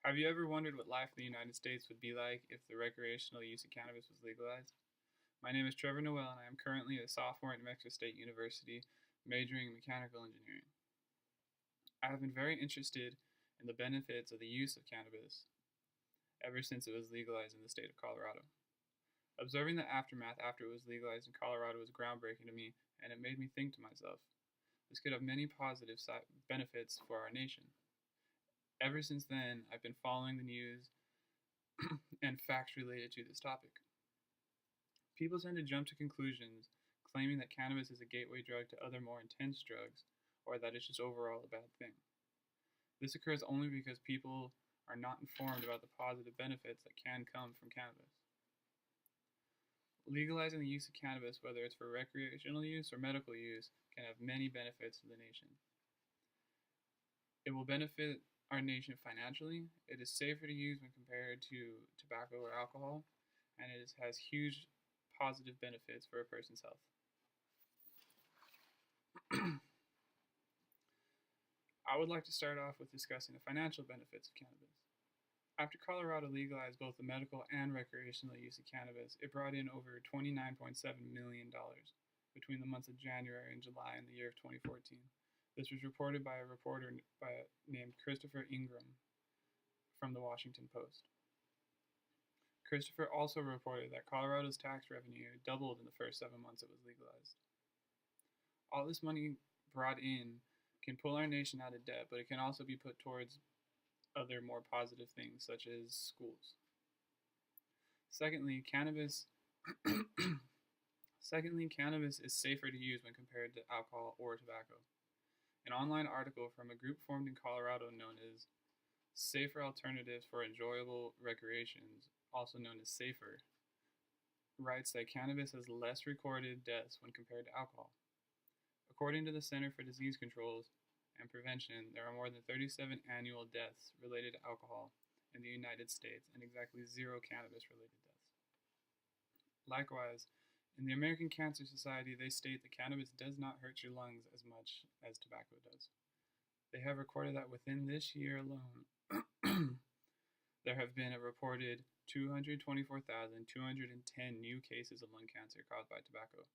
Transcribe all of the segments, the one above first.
Have you ever wondered what life in the United States would be like if the recreational use of cannabis was legalized? My name is Trevor Noel, and I am currently a sophomore at New Mexico State University, majoring in mechanical engineering. I have been very interested in the benefits of the use of cannabis ever since it was legalized in the state of Colorado. Observing the aftermath after it was legalized in Colorado was groundbreaking to me, and it made me think to myself, this could have many positive benefits for our nation. Ever since then, I've been following the news and facts related to this topic. People tend to jump to conclusions claiming that cannabis is a gateway drug to other more intense drugs, or that it's just overall a bad thing. This occurs only because people are not informed about the positive benefits that can come from cannabis. Legalizing the use of cannabis, whether it's for recreational use or medical use, can have many benefits to the nation. It will benefit our nation financially. It is safer to use when compared to tobacco or alcohol, and it has huge positive benefits for a person's health. I would like to start off with discussing the financial benefits of cannabis. After Colorado legalized both the medical and recreational use of cannabis, it brought in over $29.7 million between the months of January and July in the year of 2014. This was reported by a reporter named Christopher Ingram from the Washington Post. Christopher also reported that Colorado's tax revenue doubled in the first 7 months it was legalized. All this money brought in can pull our nation out of debt, but it can also be put towards other more positive things, such as schools. Secondly, cannabis is safer to use when compared to alcohol or tobacco. An online article from a group formed in Colorado known as Safer Alternatives for Enjoyable Recreations, also known as SAFER, writes that cannabis has less recorded deaths when compared to alcohol. According to the Center for Disease Control and Prevention, there are more than 37 annual deaths related to alcohol in the United States and exactly 0 cannabis-related deaths. Likewise, in the American Cancer Society, they state that cannabis does not hurt your lungs as much as tobacco does. They have recorded that within this year alone, there have been a reported 224,210 new cases of lung cancer caused by tobacco.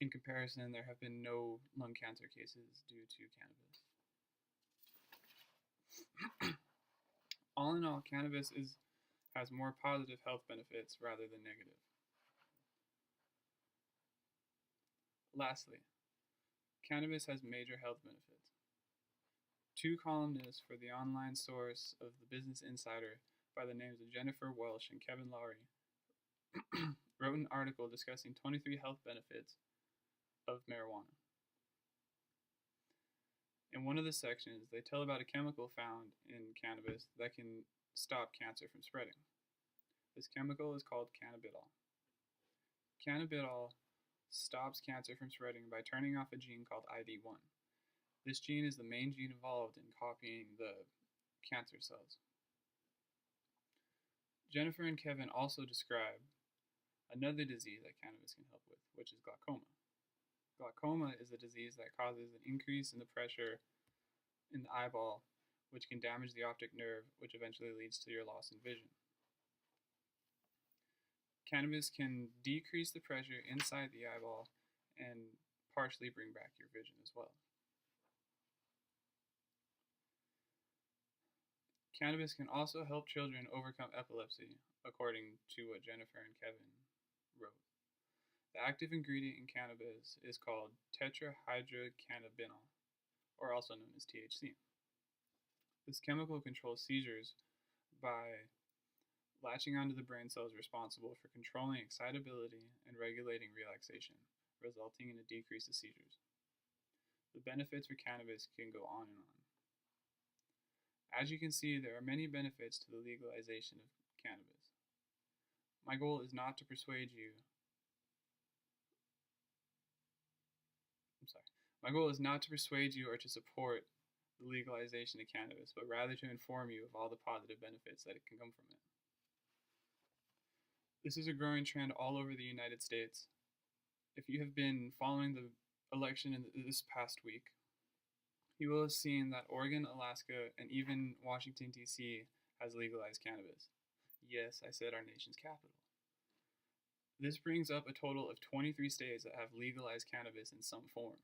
In comparison, there have been no lung cancer cases due to cannabis. All in all, cannabis has more positive health benefits rather than negative. Lastly, cannabis has major health benefits. 2 columnists for the online source of the Business Insider by the names of Jennifer Welsh and Kevin Lowry wrote an article discussing 23 health benefits of marijuana. In one of the sections, they tell about a chemical found in cannabis that can stop cancer from spreading. This chemical is called cannabidol. Cannabidol stops cancer from spreading by turning off a gene called ID1. This gene is the main gene involved in copying the cancer cells. Jennifer and Kevin also describe another disease that cannabis can help with, which is glaucoma. Glaucoma is a disease that causes an increase in the pressure in the eyeball, which can damage the optic nerve, which eventually leads to your loss in vision. Cannabis can decrease the pressure inside the eyeball and partially bring back your vision as well. Cannabis can also help children overcome epilepsy, according to what Jennifer and Kevin wrote. The active ingredient in cannabis is called tetrahydrocannabinol, or also known as THC. This chemical controls seizures by latching onto the brain cells responsible for controlling excitability and regulating relaxation, resulting in a decrease of seizures. The benefits for cannabis can go on and on. As you can see, there are many benefits to the legalization of cannabis. My goal is not to persuade you. My goal is not to persuade you or to support the legalization of cannabis, but rather to inform you of all the positive benefits that can come from it. This is a growing trend all over the United States. If you have been following the election in this past week, You will have seen that Oregon, Alaska, and even Washington, D.C. has legalized cannabis. Yes, I said our nation's capital. This brings up a total of 23 states that have legalized cannabis in some form.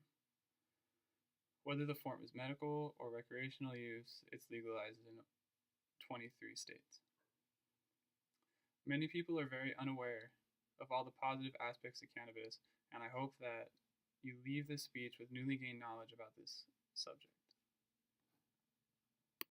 Whether the form is medical or recreational use, it's legalized in 23 states. Many people are very unaware of all the positive aspects of cannabis, and I hope that you leave this speech with newly gained knowledge about this subject.